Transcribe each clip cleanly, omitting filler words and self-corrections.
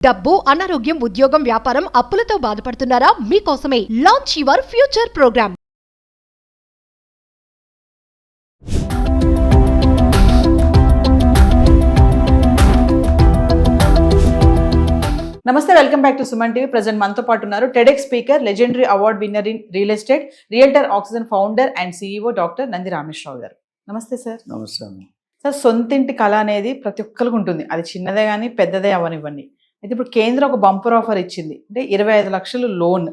డబ్బు, అనారోగ్యం, ఉద్యోగం, వ్యాపారం, అప్పులతో బాధపడుతున్నారా? మీకోసమే లాంచ్ యువర్ ఫ్యూచర్ ప్రోగ్రామ్. నమస్తే, welcome back to Suman TV. Present మనతో పాటు ఉన్నారు TEDx speaker, legendary award winner in real estate, realtor oxygen founder and CEO doctor Nandi Rameshwar Rao గారు. నమస్తే సార్. నమస్తే అమ్మ. సార్, సొంతింటి కళ అనేది ప్రతి ఒక్కరికి ఉంటుంది. అది చిన్నదే కానీ పెద్దదే అవనివ్వండి. అయితే ఇప్పుడు కేంద్రం ఒక బంపర్ ఆఫర్ ఇచ్చింది. అంటే 25 లక్షలు లోన్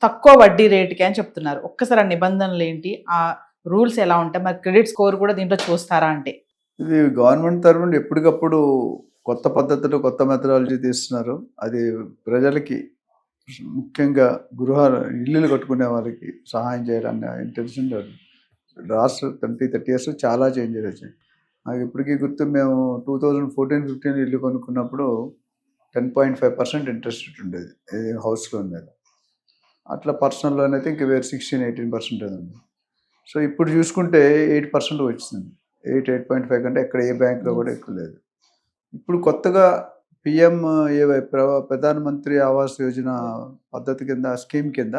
తక్కువ వడ్డీ రేటుకి అని చెప్తున్నారు. ఒక్కసారి ఆ నిబంధనలు ఏంటి, ఆ రూల్స్ ఎలా ఉంటాయి, మరి క్రెడిట్ స్కోర్ కూడా దీంట్లో చూస్తారా? అంటే ఇది గవర్నమెంట్ తరఫున ఎప్పటికప్పుడు కొత్త పద్ధతులు, కొత్త మెథడాలజీ తీస్తున్నారు. అది ప్రజలకి, ముఖ్యంగా ఇల్లులు కట్టుకునే వాళ్ళకి సహాయం చేయాలనే ఇంటెన్షన్ లాస్ట్ 30 years చాలా చేంజెస్ వచ్చాయి. నాకు ఇప్పటికీ గుర్తు, మేము 2014-15 ఇల్లు కొనుక్కున్నప్పుడు 10.5% ఇంట్రెస్ట్ ఉండేది హౌస్ లోన్ మీద. అట్లా పర్సనల్ లోన్ అయితే ఇంకా వేరే 16-18% ఉంది. సో ఇప్పుడు చూసుకుంటే 8% వచ్చింది. 8.5 కంటే ఎక్కడ ఏ బ్యాంక్లో కూడా ఎక్కువ లేదు. ఇప్పుడు కొత్తగా PMAY ప్రధానమంత్రి ఆవాస్ యోజన పద్ధతి కింద, స్కీమ్ కింద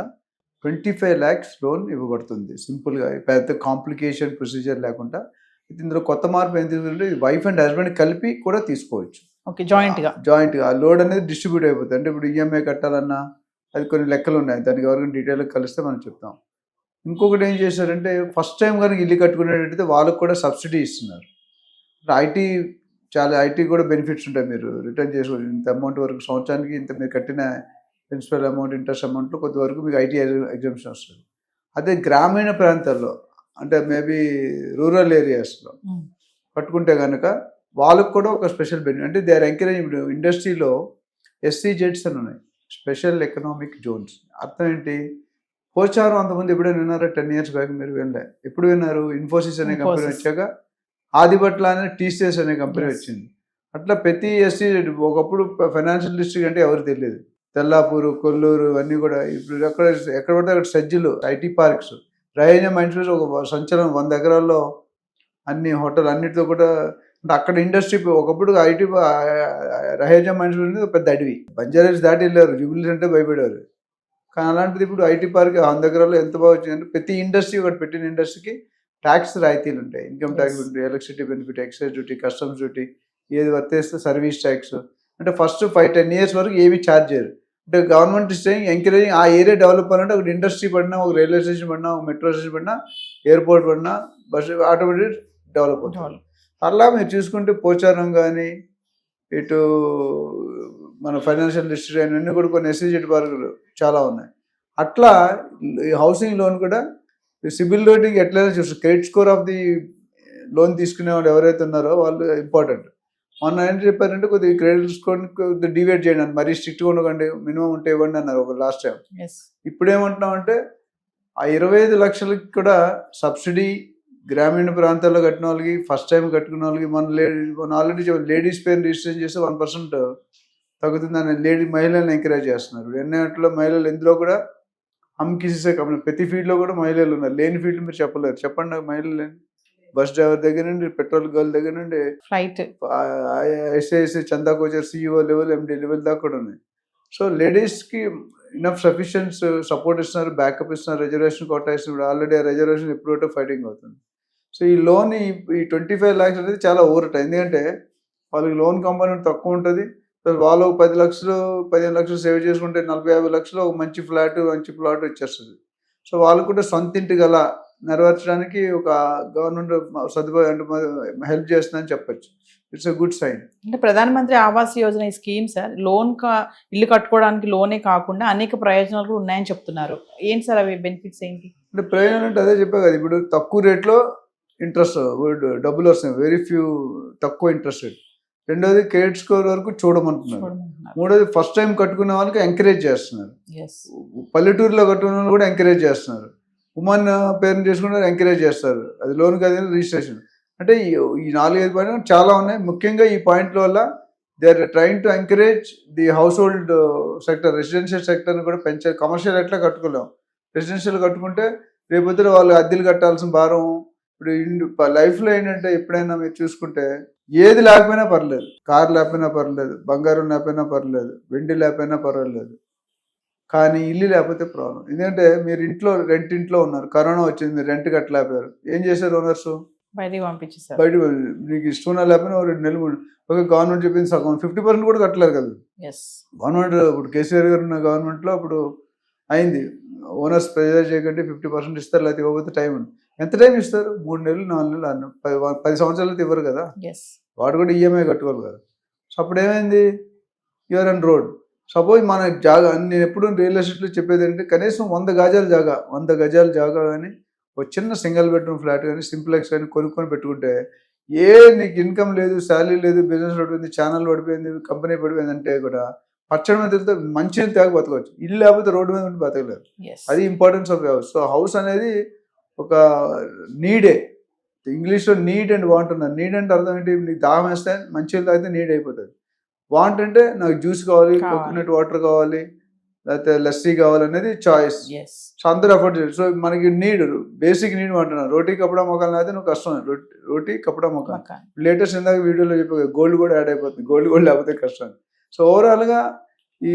25 lakhs లోన్ ఇవ్వబడుతుంది. సింపుల్గా, పెద్ద కాంప్లికేషన్ ప్రొసీజర్ లేకుండా. ఇందులో కొత్త మార్పు ఏం తీసుకుంటే, వైఫ్ అండ్ హస్బెండ్ కలిపి కూడా తీసుకోవచ్చు. ఓకే, జాయింట్గా ఆ లోడ్ అనేది డిస్ట్రిబ్యూట్ అయిపోతుంది. అంటే ఇప్పుడు EMI కట్టాలన్నా అది కొన్ని లెక్కలు ఉన్నాయి, దానికి ఎవరికైనా డీటెయిల్గా కలిస్తే మనం చెప్తాం. ఇంకొకటి ఏం చేశారంటే, ఫస్ట్ టైం కనుక ఇల్లు కట్టుకునేటట్టయితే వాళ్ళకు కూడా సబ్సిడీ ఇస్తున్నారు. ఐటీ కూడా బెనిఫిట్స్ ఉంటాయి. మీరు రిటర్న్ చేసుకోవచ్చు. ఇంత అమౌంట్ వరకు సంవత్సరానికి ఇంత మీరు కట్టిన ప్రిన్సిపల్ అమౌంట్, ఇంట్రెస్ట్ అమౌంట్లో కొంతవరకు మీకు ఐటీ ఎగ్జామ్షన్ వస్తుంది. అదే గ్రామీణ ప్రాంతాల్లో, అంటే మేబీ రూరల్ ఏరియాస్లో కట్టుకుంటే కనుక వాళ్ళకు కూడా ఒక స్పెషల్ బెనిఫిట్. అంటే దే ఆర్ ఎంకరేజ్. ఇప్పుడు ఇండస్ట్రీలో SEZs అని ఉన్నాయి, స్పెషల్ ఎకనామిక్ జోన్స్. అర్థం ఏంటి? పోచారం అంతమంది ఎప్పుడైనా విన్నారా? 10 years బ్యాక్ మీరు వినలే. ఎప్పుడు విన్నారు? ఇన్ఫోసిస్ అనే కంపెనీ వచ్చాక ఆదిబట్ల అనే TCS అనే కంపెనీ వచ్చింది. అట్లా ప్రతి SEZ, ఒకప్పుడు ఫైనాన్షియల్ డిస్ట్రిక్ట్ అంటే ఎవరు తెలియదు. తెల్లాపూరు, కొల్లూరు అన్నీ కూడా. ఇప్పుడు ఎక్కడ పడితే అక్కడ సజ్జులు, IT పార్క్స్, రహేజా మైండ్స్ ఒక సంచలనం. 100 ఎకరాల్లో అన్ని హోటల్ అన్నిటితో కూడా. అంటే అక్కడ ఇండస్ట్రీ ఒకప్పుడు IT రహేజా మైండ్స్ పెద్ద అడవి. బంజారాస్ దాటి వెళ్ళారు, జూబిలీస్ అంటే భయపడేవారు. కానీ అలాంటిది ఇప్పుడు IT పార్క్ 100 ఎకరాల్లో ఎంత బాగా వచ్చిందంటే, ప్రతి ఇండస్ట్రీ, ఒకటి పెట్టిన ఇండస్ట్రీకి ట్యాక్స్ రాయితీలు ఉంటాయి. ఇన్కమ్ ట్యాక్స్ ఉంటాయి, electricity benefit, excise duty, customs duty, ఏది వర్తిస్తే సర్వీస్ ట్యాక్స్. అంటే ఫస్ట్ 5-10 years వరకు ఏమీ ఛార్జ్ చేయరు. అంటే గవర్నమెంట్ ఇస్తే ఎంకరేజింగ్. ఆ ఏరియా డెవలప్ అవ్వాలంటే ఒక ఇండస్ట్రీ పడినా, ఒక రైల్వే స్టేషన్ పడినా, ఒక మెట్రో స్టేషన్ పడినా, ఎయిర్పోర్ట్ పడినా, బస్సు ఆటోమేటిక్ డెవలప్ అవుతుంది. అలా మీరు చూసుకుంటే పోచారం కానీ, ఇటు మన ఫైనాన్షియల్ డిస్ట్రిక్ట్ అన్నీ కూడా కొన్ని SEZ పార్కులు చాలా ఉన్నాయి. అట్లా హౌసింగ్ లోన్ కూడా సిబిల్ రేటింగ్ ఎట్లయినా చూస్తారు. Credit score of the loan తీసుకునే వాళ్ళు ఎవరైతే ఉన్నారో వాళ్ళు ఇంపార్టెంట్. మొన్న ఏం చెప్పారంటే, కొద్దిగా క్రెడిట్ స్కోర్ డివైడ్ చేయండి, మరీ స్ట్రిక్ట్గా ఉండకండి, మినిమం ఉంటే ఇవ్వండి అన్నారు ఒక లాస్ట్ టైం. ఇప్పుడు ఏమంటున్నామంటే, ఆ 25 లక్షలకి కూడా సబ్సిడీ గ్రామీణ ప్రాంతాల్లో కట్టిన వాళ్ళకి, ఫస్ట్ టైం కట్టుకున్న వాళ్ళకి, మన ఆల్రెడీ లేడీస్ పేరు రిజిస్ట్రేషన్ చేస్తే 1% తగ్గుతుందని మహిళలను ఎంకరేజ్ చేస్తున్నారు. ఎన్నట్లో మహిళలు, ఇందులో కూడా కిసే కంపెనీ, ప్రతి ఫీల్డ్లో కూడా మహిళలు ఉన్నారు. లేని ఫీల్డ్ మీరు చెప్పలేరు. చెప్పండి నాకు మహిళలు లేని. బస్ డ్రైవర్ దగ్గర నుండి, పెట్రోల్ గర్ల్ దగ్గర నుండి, ఫ్లైట్ SIS చందా coacher, CEO level, MD level దాకా కూడా ఉన్నాయి. సో లేడీస్కి ఇనఫ్ సఫిషియెంట్ సపోర్ట్ ఇస్తున్నారు, బ్యాకప్ ఇస్తున్నారు, రిజర్వేషన్ కోటా ఇస్తున్నారు. ఆల్రెడీ ఆ రిజర్వేషన్ ఎప్పుడో ఫైటింగ్ అవుతుంది. సో ఈ లోన్, ఈ 25 lakhs అనేది చాలా ఊరట. ఎందుకంటే వాళ్ళకి లోన్ కాంపోనెంట్ తక్కువ ఉంటుంది. వాళ్ళు 10 లక్షలు 15 లక్షలు సేవ్ చేసుకుంటే 40-50 లక్షలు ఒక మంచి ప్లాట్ వచ్చేస్తుంది. సో వాళ్ళు కూడా సొంత ఇంటి గల నెరవేర్చడానికి ఒక గవర్నమెంట్ సదుపాయం అంటే హెల్ప్ చేస్తుందని చెప్పచ్చు. It's a good sign. అంటే ప్రధానమంత్రి ఆవాస్ యోజన ఈ స్కీమ్ సార్, ఇల్లు కట్టుకోవడానికి లోనే కాకుండా అనేక ప్రయోజనాలు కూడా ఉన్నాయని చెప్తున్నారు. ఏంటి సార్ అవి బెనిఫిట్స్ ఏంటి? అంటే ప్రయోజనం అంటే అదే చెప్పా కదా, ఇప్పుడు తక్కువ రేట్లో ఇంట్రెస్ట్ డబ్బులు వస్తున్నాయి, వెరీ ఫ్యూ, తక్కువ ఇంట్రెస్ట్ రేట్. రెండోది క్రెడిట్ స్కోర్ వరకు చూడమంటున్నారు. మూడోది ఫస్ట్ టైం కట్టుకునే వాళ్ళకి ఎంకరేజ్ చేస్తున్నారు. పల్లెటూరులో కట్టుకునే వాళ్ళు కూడా ఎంకరేజ్ చేస్తున్నారు. ఉమెన్ పేరెంట్ చేసుకుంటే ఎంకరేజ్ చేస్తారు. అది లోన్ కాదు, రిజిస్ట్రేషన్. అంటే ఈ 4-5 పాయింట్లు చాలా ఉన్నాయి. ముఖ్యంగా ఈ పాయింట్ల వల్ల they are trying to encourage the household sector, residential సెక్టర్ని కూడా పెంచాలి. కమర్షియల్ ఎట్లా కట్టుకోలేం, రెసిడెన్షియల్ కట్టుకుంటే రేపొద్దున వాళ్ళు అద్దెలు కట్టాల్సిన భారం. ఇప్పుడు లైఫ్లో ఏంటంటే, ఎప్పుడైనా మీరు చూసుకుంటే ఏది లేకపోయినా పర్లేదు, కారు లేకపోయినా పర్లేదు, బంగారం లేకపోయినా పర్లేదు, వెండి లేకపోయినా పర్వాలేదు, కానీ ఇల్లు లేకపోతే ప్రాబ్లం. ఎందుకంటే మీరు ఇంట్లో ఉన్నారు, కరోనా వచ్చింది, మీరు రెంట్ కట్టలేకపోయారు, ఏం చేశారు ఓనర్స్? బయటికి పంపించేసారు. బయట మీకు ఇష్టం లేకపోయినా 2 నెలలు ఒక గవర్నమెంట్ చెప్పింది సగం 50% కూడా కట్టలేరు కదా. గవర్నమెంట్ ఇప్పుడు కేసీఆర్ గారు ఉన్న గవర్నమెంట్లో అప్పుడు అయింది, ఓనర్స్ ప్రెజర్ చేయకండి 50% ఇస్తారు, లేకపోతే ఇవ్వకపోతే టైం ఉంది. ఎంత టైం ఇస్తారు? 3 నెలలు, 4 నెలలు, 6 నెలలు, 10 సంవత్సరాలు ఇవ్వరు కదా. వాడు కూడా ఈఎంఐ కట్టుకోవాలి కదా. సో అప్పుడు ఏమైంది? You're and road. సపోజ్ మన జాగా, నేను ఎప్పుడు రియల్ ఎస్టేట్లో చెప్పేది ఏంటంటే కనీసం 100 గజాల జాగా కానీ ఒక చిన్న సింగిల్ బెడ్రూమ్ ఫ్లాట్ కానీ సింప్లెక్స్ కానీ కొనుక్కొని పెట్టుకుంటే నీకు ఇన్కమ్ లేదు, శాలరీ లేదు, బిజినెస్ పడిపోయింది, ఛానల్ పడిపోయింది, కంపెనీ పడిపోయింది అంటే కూడా పచ్చడి మీద తిరిగితే మంచిగా తాగి బతకవచ్చు. ఇల్లు లేకపోతే రోడ్డు మీద ఉండి బతకలేరు. అది importance of house. So house అనేది ఒక నీడే. ఇంగ్లీష్లో నీడ్ అండ్ వాంట్ ఉన్నారు. నీడ్ అంటే అర్థం ఏంటి? నీకు దాహం వేస్తే మంచిగా తాగితే నీడ్ అయిపోతుంది. వాంట్ అంటే నాకు జ్యూస్ కావాలి, కోకోనట్ వాటర్ కావాలి, లేకపోతే లస్సీ కావాలనేది చాయిస్. సో అందరూ అఫోర్డ్ చేయాలి. సో మనకి నీడ్, బేసిక్ నీడ్ అంటున్నారు. రోటీ కపడా మొక్కలు అయితే నువ్వు కష్టం. రోటీ కపడా మొక్క లేటెస్ట్ ఇందాక వీడియోలో చెప్పే గోల్డ్ కూడా యాడ్ అయిపోతుంది. గోల్డ్ లేకపోతే కష్టం. సో ఓవరాల్గా ఈ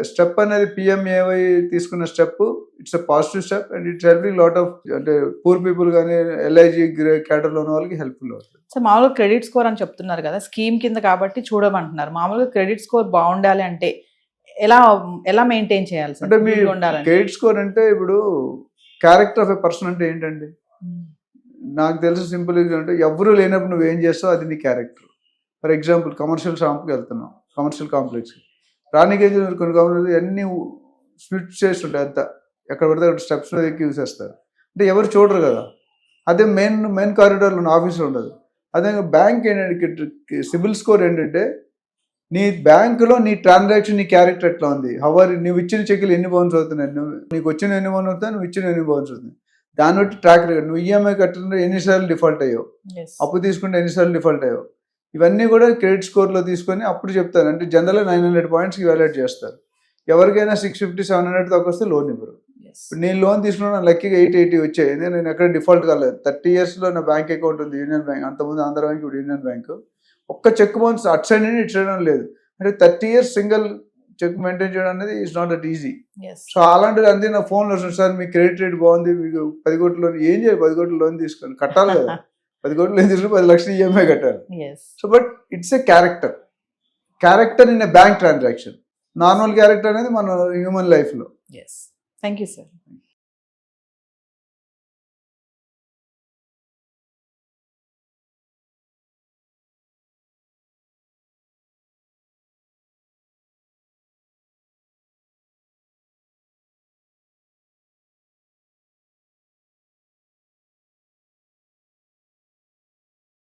స్టెప్ అనేది పిఎంఏవై తీసుకున్న step, it's a positive step and it's helping lot of, అంటే పూర్ పీపుల్ కానీ ఎల్ఐజీ క్యాడర్లో ఉన్న వాళ్ళకి హెల్ప్ఫుల్ అవుతుంది. సో మామూలుగా క్రెడిట్ స్కోర్ అని చెప్తున్నారు కదా, స్కీమ్ కింద కాబట్టి చూడమంటున్నారు. మామూలుగా క్రెడిట్ స్కోర్ బాగుండాలి అంటే ఎలా మెయింటైన్ చేయాలి సార్? అంటే మీ క్రెడిట్ స్కోర్ అంటే ఇప్పుడు క్యారెక్టర్ ఆఫ్ ఎ పర్సన్ అంటే ఏంటండి? నాకు తెలిసి సింపుల్ అంటే ఎవరు లేనప్పుడు నువ్వేం చేస్తావు అది నీ క్యారెక్టర్. ఫర్ ఎగ్జాంపుల్ కమర్షియల్ షాప్కి వెళ్తున్నావు, కమర్షియల్ కాంప్లెక్స్కి రానికి ఏం చేస్తారు? కొన్ని కాంప్లెక్స్ అన్ని స్విచ్ చేస్తుంటాయి, అంతా ఎక్కడ పడితే అక్కడ స్టెప్స్ మీద ఎక్కి చూసేస్తారు. అంటే ఎవరు చూడరు కదా. అదే మెయిన్ కారిడార్లో ఉన్న ఆఫీస్లో ఉండదు. అదే బ్యాంక్ ఏంటంటే సిబిల్ స్కోర్ ఏంటంటే నీ బ్యాంకులో నీ ట్రాన్సాక్షన్, నీ క్యారెక్టర్ ఎట్లా ఉంది, నువ్వు ఇచ్చిన చెక్కులు ఎన్ని బౌన్స్ అవుతున్నాయి, నీకు వచ్చిన ఎన్ని బౌన్స్ అవుతాయి, నువ్వు ఇచ్చిన ఎన్ని బౌన్స్ అవుతుంది, దాన్ని బట్టి ట్రాక్ రికార్డ్. నువ్వు ఈఎంఐ కట్టిన ఎన్నిసార్లు డిఫాల్ట్ అయ్యావు, అప్పు తీసుకుంటే ఎన్నిసార్లు డిఫాల్ట్ అయ్యావు, ఇవన్నీ కూడా క్రెడిట్ స్కోర్లో తీసుకొని అప్పుడు చెప్తారు. అంటే జనరల్గా 900 పాయింట్స్కి వాల్యుయేట్ చేస్తారు. ఎవరికైనా 650, 700 దాకా వస్తే లోన్ ఇవ్వరు. నేను లోన్ తీసుకున్నా లక్కీగా 880 వచ్చాయి. నేను ఎక్కడ డిఫాల్ట్ కాలేదు. 30 yearsలో నా బ్యాంక్ అకౌంట్ ఉంది, యూనియన్ బ్యాంక్. అంతకుముందు ఆంధ్ర బ్యాంక్, ఇప్పుడు యూనియన్ బ్యాంక్. ఒక్క చెక్ బౌన్స్ అటు సైడ్ నుండి ఇటు చేయడం లేదు. అంటే 30 years సింగిల్ చెక్ మెయింటైన్ చేయడం అనేది is not that easy. So అలాంటిది అంతే నా ఫోన్లో వస్తుంది, సార్ మీ క్రెడిట్ రేట్ బాగుంది, మీకు 10 కోట్ల లోన్. ఏం చేయాలి? 10 కోట్ల లోన్ తీసుకొని కట్టాలి కదా. 10 కోట్ల లోన్ తీసుకుని 10 లక్షలు ఈఎంఐ కట్టాలి. So but it's a character in a bank transaction. Normal character అనేది మన హ్యూమన్ లైఫ్లో. Thank you sir.